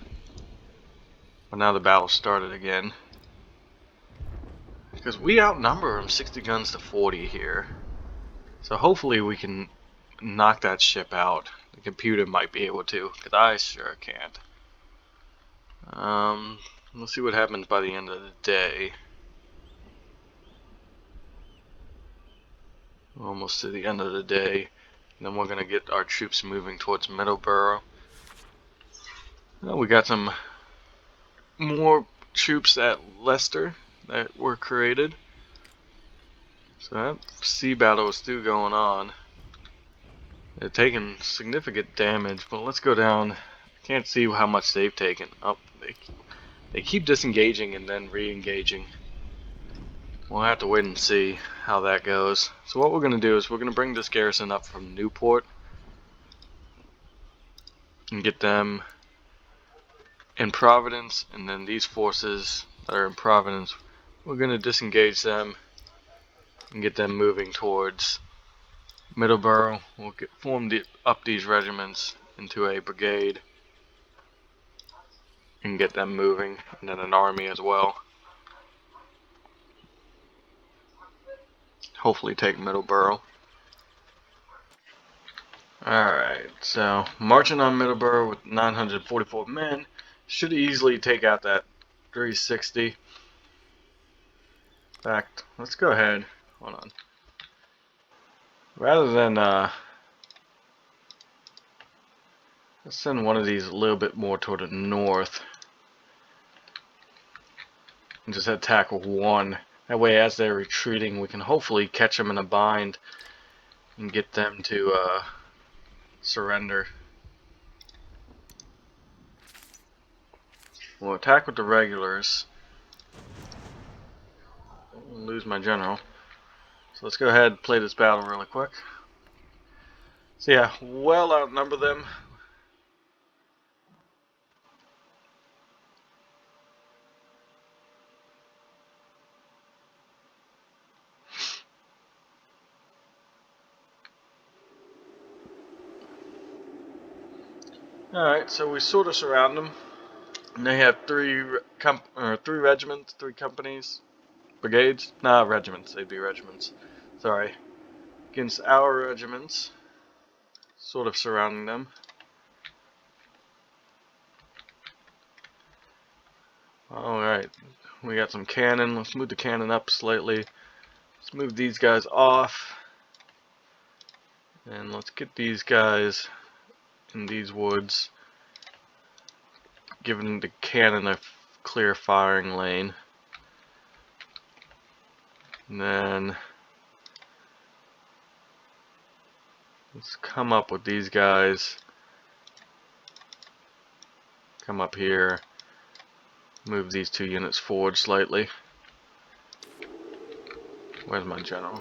But now the battle started again. Because we outnumber them 60 guns to 40 here. So hopefully we can knock that ship out. The computer might be able to, because I sure can't. We'll see what happens by the end of the day. Almost to the end of the day. And then we're going to get our troops moving towards Middleborough. We got some more troops at Leicester that were created. So that sea battle is still going on. They're taking significant damage, but let's go down. I can't see how much they've taken. Oh, they keep disengaging and then re-engaging. We'll have to wait and see how that goes. So what we're going to do is we're going to bring this garrison up from Newport and get them in Providence, and then these forces that are in Providence, we're going to disengage them and get them moving towards Middleborough. We'll form up these regiments into a brigade and get them moving, and then an army as well. Hopefully take Middleborough. Alright, so marching on Middleborough with 944 men should easily take out that 360. In fact, let's go ahead. Hold on. Rather than let's send one of these a little bit more toward the north and just attack with one. That way, as they're retreating, we can hopefully catch them in a bind and get them to surrender. We'll attack with the regulars. I'll lose my general. So let's go ahead and play this battle really quick. So yeah, well outnumber them. Alright, so we sort of surround them. And they have 3 three regiments, three companies, brigades. Nah, regiments. They'd be regiments. Sorry, against our regiments, sort of surrounding them. Alright, we got some cannon. Let's move the cannon up slightly. Let's move these guys off. And let's get these guys in these woods, giving the cannon a clear firing lane. And then let's come up with these guys. Come up here. Move these two units forward slightly. Where's my general?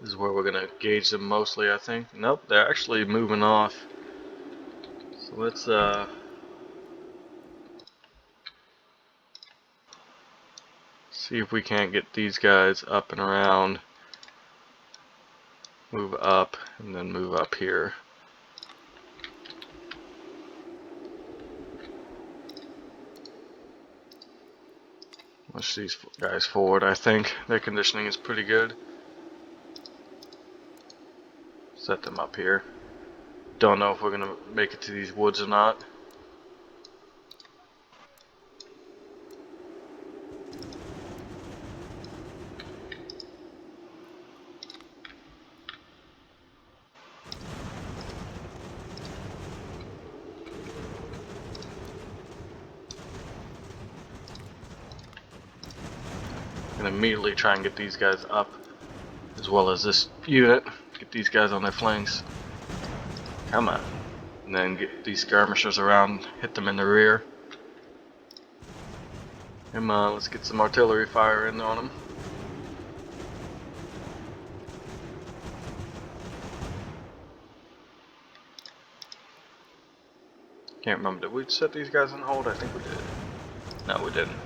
This is where we're going to engage them mostly, I think. Nope, they're actually moving off. So let's see if we can't get these guys up and around. Move up and then move up here. Push these guys forward. I think their conditioning is pretty good. Set them up here. Don't know if we're gonna make it to these woods or not. Gonna immediately try and get these guys up, as well as this unit. Get these guys on their flanks. Come on. And then get these skirmishers around, hit them in the rear. Come on, let's get some artillery fire in on them. Can't remember, did we set these guys on hold? I think we did. No, we didn't.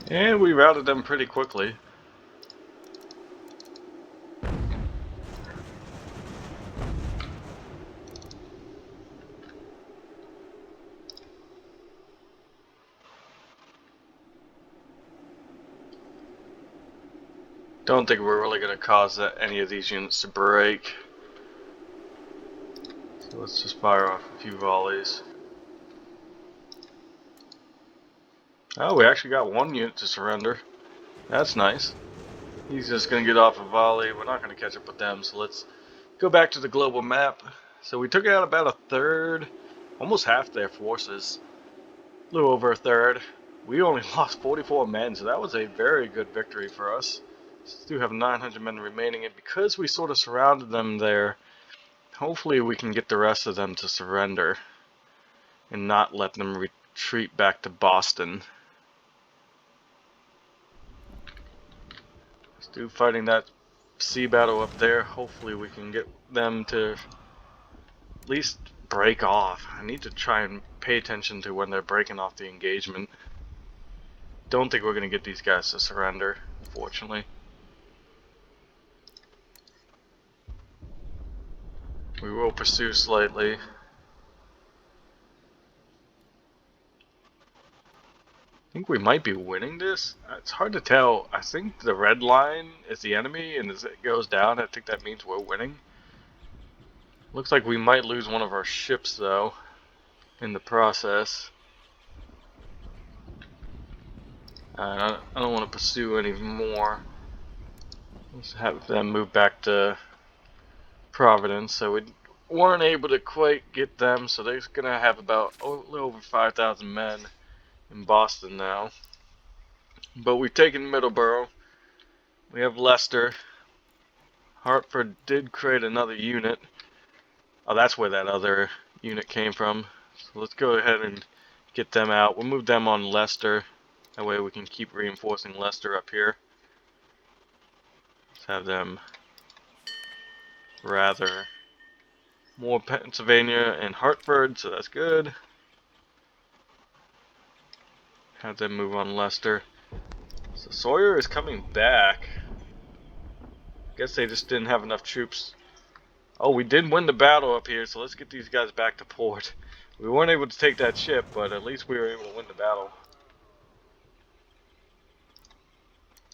And we routed them pretty quickly. Don't think we're really going to cause any of these units to break. So let's just fire off a few volleys. Oh, we actually got one unit to surrender. That's nice. He's just going to get off a volley. We're not going to catch up with them, so let's go back to the global map. So we took out about a third, almost half their forces. A little over a third. We only lost 44 men, so that was a very good victory for us. Still have 900 men remaining, and because we sort of surrounded them there, hopefully we can get the rest of them to surrender and not let them retreat back to Boston. Still fighting that sea battle up there. Hopefully we can get them to at least break off. I need to try and pay attention to when they're breaking off the engagement. Don't think we're going to get these guys to surrender, unfortunately. We will pursue slightly. I think we might be winning this. It's hard to tell. I think the red line is the enemy, and as it goes down, I think that means we're winning. Looks like we might lose one of our ships, though, in the process. I don't want to pursue any more. Let's have them move back to Providence. So we weren't able to quite get them, so they're going to have about a little over 5,000 men in Boston now. But we've taken Middleborough. We have Leicester. Hartford did create another unit. Oh, that's where that other unit came from. So let's go ahead and get them out. We'll move them on Leicester. That way we can keep reinforcing Leicester up here. Let's have them rather more Pennsylvania and Hartford, so that's good. Have them move on Leicester. So Sawyer is coming back. Guess they just didn't have enough troops. Oh, we did win the battle up here, so let's get these guys back to port. We weren't able to take that ship, but at least we were able to win the battle.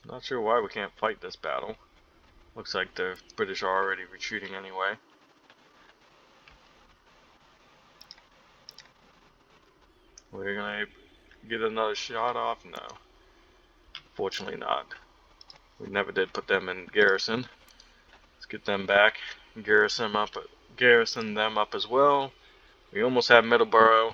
Not sure why we can't fight this battle. Looks like the British are already retreating anyway. We're gonna get another shot off? No. Fortunately not. We never did put them in garrison. Let's get them back. Garrison them up as well. We almost have Middleborough.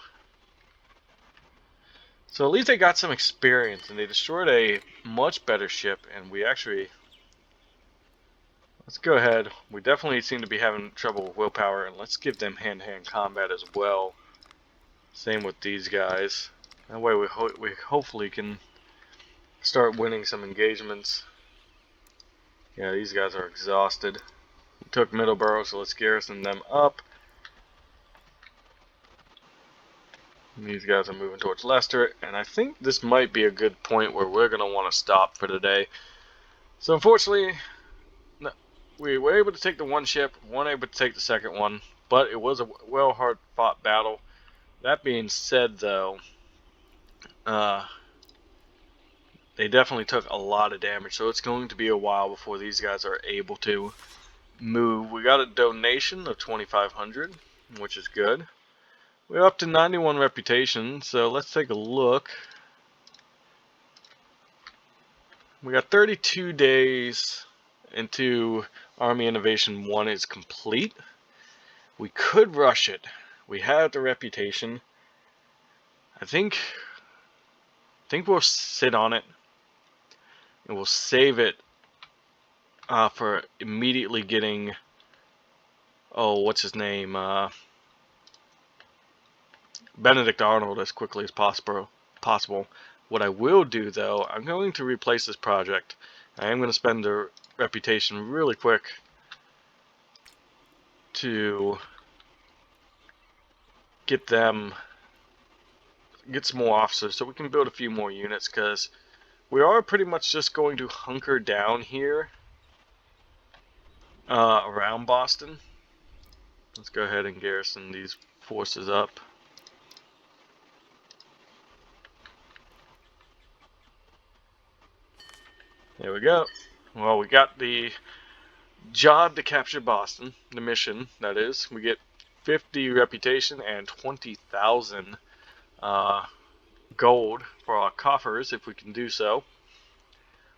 So at least they got some experience, and they destroyed a much better ship, and we actually... Let's go ahead. We definitely seem to be having trouble with willpower, and let's give them hand-to-hand combat as well. Same with these guys. That way we hopefully can start winning some engagements. Yeah, these guys are exhausted. We took Middleborough, so let's garrison them up. And these guys are moving towards Leicester, and I think this might be a good point where we're going to want to stop for today. So unfortunately, no, we were able to take the one ship, weren't able to take the second one, but it was a well hard fought battle. That being said, though, they definitely took a lot of damage, so it's going to be a while before these guys are able to move. We got a donation of 2,500, which is good. We're up to 91 reputation, so let's take a look. We got 32 days into Army Innovation 1 is complete. We could rush it. We have the reputation. I think we'll sit on it, and we'll save it for immediately getting, oh, what's his name? Benedict Arnold as quickly as possible. What I will do, though, I'm going to replace this project. I am going to spend the reputation really quick to get some more officers so we can build a few more units, because we are pretty much just going to hunker down here around Boston. Let's go ahead and garrison these forces up. There we go. Well, we got the job to capture Boston, the mission, that is. We get 50 reputation and 20,000 gold for our coffers if we can do so.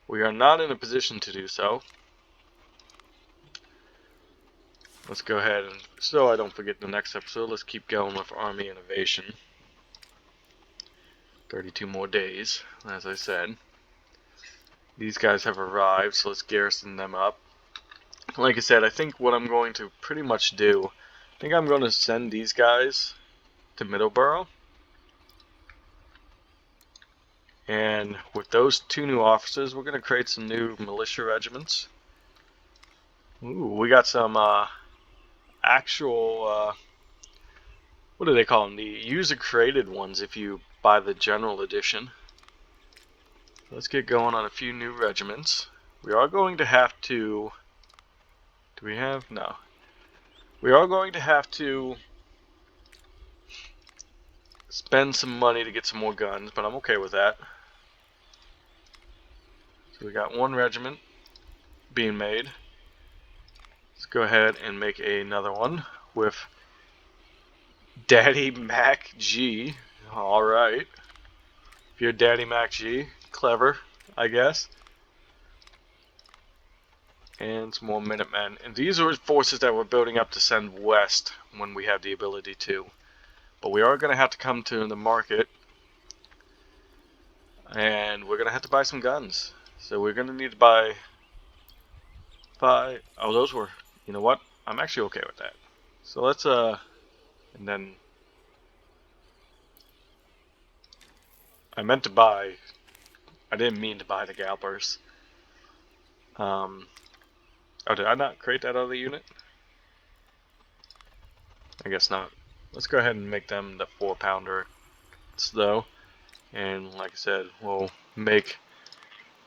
We are not in a position to do so. Let's go ahead and, so I don't forget the next episode, let's keep going with Army Innovation. 32 more days, as I said. These guys have arrived, so let's garrison them up. Like I said, I think what I'm going to pretty much do, I think I'm going to send these guys to Middleborough. And with those 2 new officers, we're going to create some new militia regiments. Ooh, we got some actual, what do they call them? The user-created ones if you buy the general edition. Let's get going on a few new regiments. We are going to have to... Do we have? No. We are going to have to spend some money to get some more guns, but I'm okay with that. So we got 1 regiment being made. Let's go ahead and make another one with Daddy Mac G. Alright. If you're Daddy Mac G, clever, I guess. And some more Minutemen. And these are forces that we're building up to send west when we have the ability to. But we are going to have to come to the market. And we're going to have to buy some guns. So we're going to need to buy 5. Oh, those were... You know what? I'm actually okay with that. So let's, and then... I meant to buy I didn't mean to buy the Galpers. Oh, did I not create that other unit? I guess not. Let's go ahead and make them the 4-pounder though. And like I said, we'll make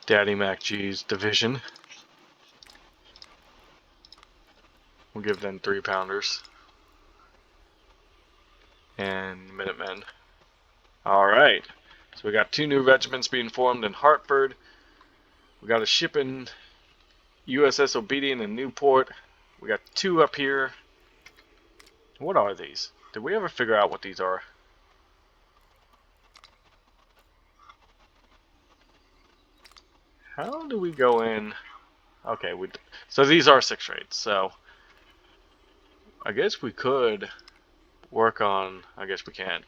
Daddy Mac G's division. We'll give them 3-pounders. And Minutemen. Alright. So we got 2 new regiments being formed in Hartford. We got a ship in USS Obedient in Newport. We got 2 up here. What are these? Did we ever figure out what these are? How do we go in? Okay, so these are 6 rates. So I guess we could work on. I guess we can't.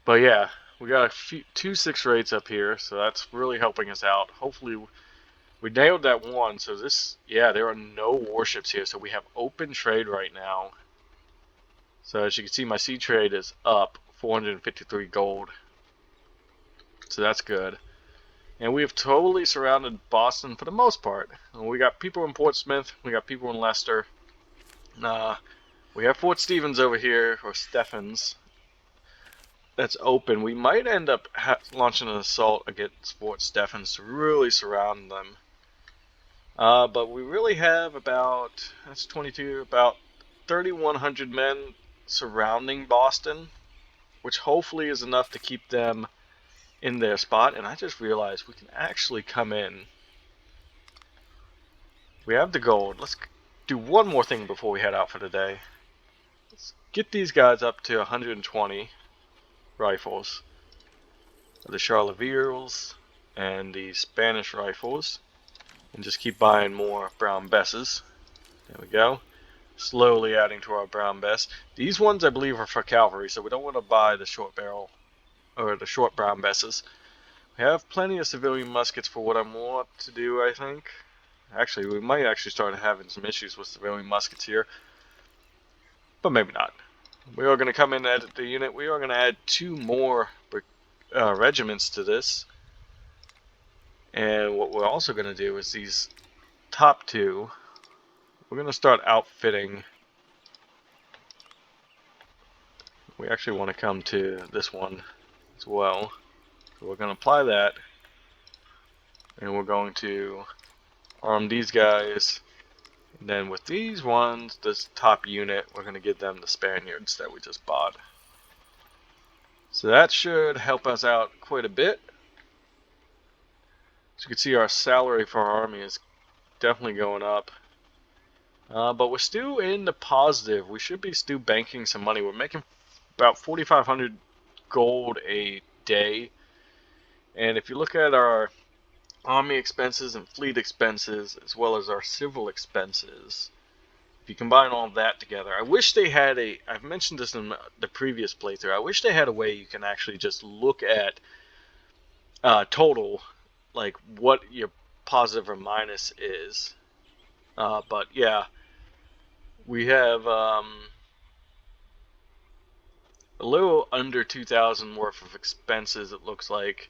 But yeah, we got 2 6 rates up here, so that's really helping us out. Hopefully, we nailed that one. So there are no warships here, so we have open trade right now. So as you can see, my sea trade is up 453 gold. So that's good. And we have totally surrounded Boston for the most part. We got people in Portsmouth. We got people in Leicester. We have Fort Stevens over here, or Stephens. That's open. We might end up launching an assault against Fort Stephens to really surround them. But we really have about 3,100 men surrounding Boston, which hopefully is enough to keep them in their spot. And I just realized we can actually come in. We have the gold. Let's do one more thing before we head out for the day. Let's get these guys up to 120 rifles. The Charlevilles and the Spanish rifles. And just keep buying more Brown Besses. There we go. Slowly adding to our Brown Bess. These ones I believe are for cavalry, so we don't want to buy the short barrel or the short Brown Besses. We have plenty of civilian muskets for what I want to do, I think. Actually, we might actually start having some issues with civilian muskets here. But maybe not. We are going to come in and edit the unit. We are going to add 2 more regiments to this. And what we're also going to do is these top 2, we're going to start outfitting. We actually want to come to this one as well. So we're going to apply that. And we're going to arm these guys. And then with these ones, this top unit, we're going to give them the Spaniards that we just bought. So that should help us out quite a bit. As you can see, our salary for our army is definitely going up. But we're still in the positive. We should be still banking some money. We're making about 4,500 gold a day. And if you look at our army expenses and fleet expenses, as well as our civil expenses, if you combine all of that together, I wish they had I've mentioned this in the previous playthrough, I wish they had a way you can actually just look at total, like what your positive or minus is. But yeah, we have a little under 2,000 worth of expenses, it looks like.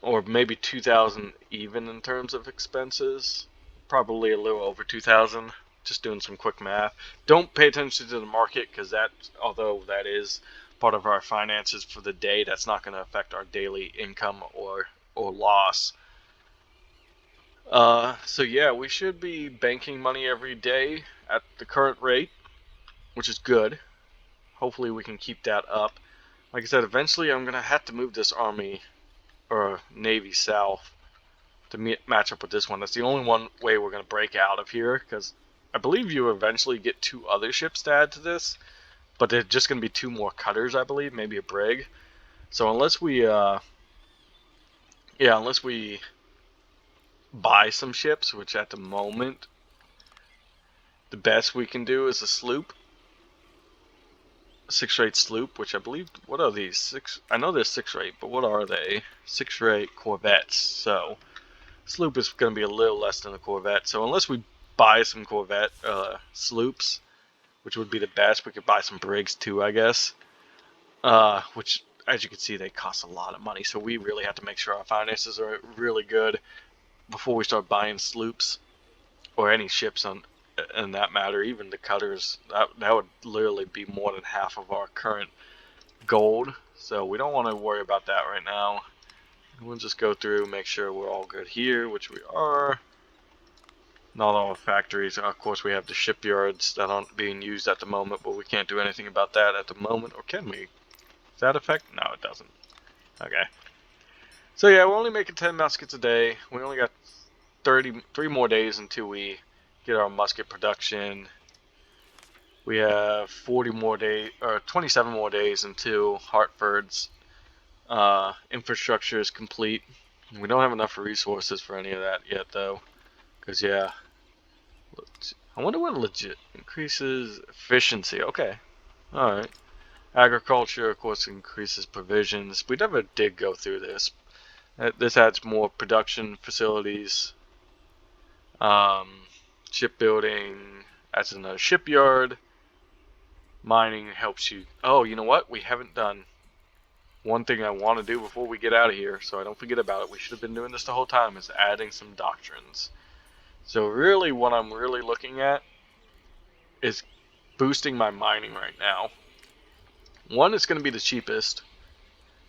Or maybe 2,000 even in terms of expenses. Probably a little over 2,000. Just doing some quick math. Don't pay attention to the market, because although that is part of our finances for the day, that's not going to affect our daily income or loss. So yeah, we should be banking money every day at the current rate, which is good. Hopefully we can keep that up. Like I said, eventually I'm going to have to move this army or Navy south to match up with this one. That's the only way we're going to break out of here, because I believe you eventually get 2 other ships to add to this, but they're just going to be 2 more cutters, I believe, maybe a brig. So unless we buy some ships, which at the moment the best we can do is a sloop, a 6-rate sloop, which I believe, what are these? I know they're 6-rate, but what are they? 6-rate corvettes. So sloop is going to be a little less than a corvette. So unless we buy some corvette sloops, which would be the best, we could buy some brigs too, I guess. Which as you can see, they cost a lot of money. So we really have to make sure our finances are really good before we start buying sloops or any ships in that matter. Even the cutters, that would literally be more than half of our current gold. So we don't want to worry about that right now. We'll just go through, make sure we're all good here, which we are. Not all factories. Of course, we have the shipyards that aren't being used at the moment, but we can't do anything about that at the moment. Or can we? Does that affect? No, it doesn't. Okay. So yeah, we're only making 10 muskets a day. We only got 33 more days until we get our musket production. We have 40 more days, or 27 more days until Hartford's infrastructure is complete. We don't have enough resources for any of that yet, though. Because, yeah. I wonder what legit increases efficiency. Okay. Alright. Agriculture, of course, increases provisions. We never did go through this. This adds more production facilities. Shipbuilding adds another shipyard. Mining helps you. Oh, you know what? We haven't done one thing I want to do before we get out of here, so I don't forget about it. We should have been doing this the whole time, is adding some doctrines. So really what I'm really looking at is boosting my mining right now. One is going to be the cheapest,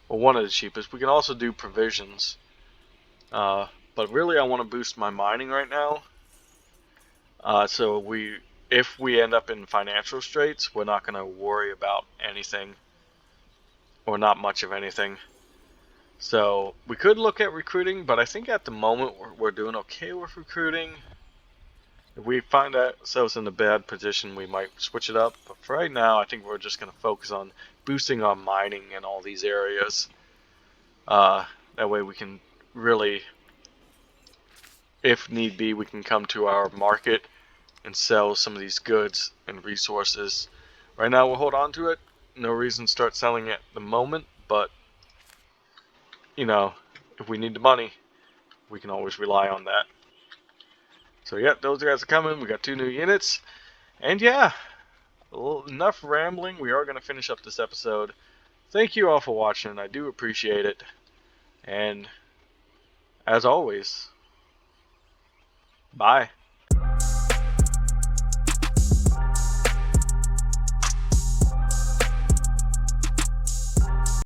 or one of the cheapest. We can also do provisions, but really I want to boost my mining right now. So if we end up in financial straits, we're not going to worry about anything, or not much of anything. So we could look at recruiting, but I think at the moment we're doing okay with recruiting. If we find ourselves in a bad position, we might switch it up. But for right now, I think we're just going to focus on boosting our mining in all these areas. That way we can really, if need be, we can come to our market and sell some of these goods and resources. Right now we'll hold on to it. No reason to start selling at the moment, but if we need the money, we can always rely on that. So yeah, those guys are coming. We got 2 new units. And yeah, enough rambling. We are going to finish up this episode. Thank you all for watching. I do appreciate it. And as always, bye.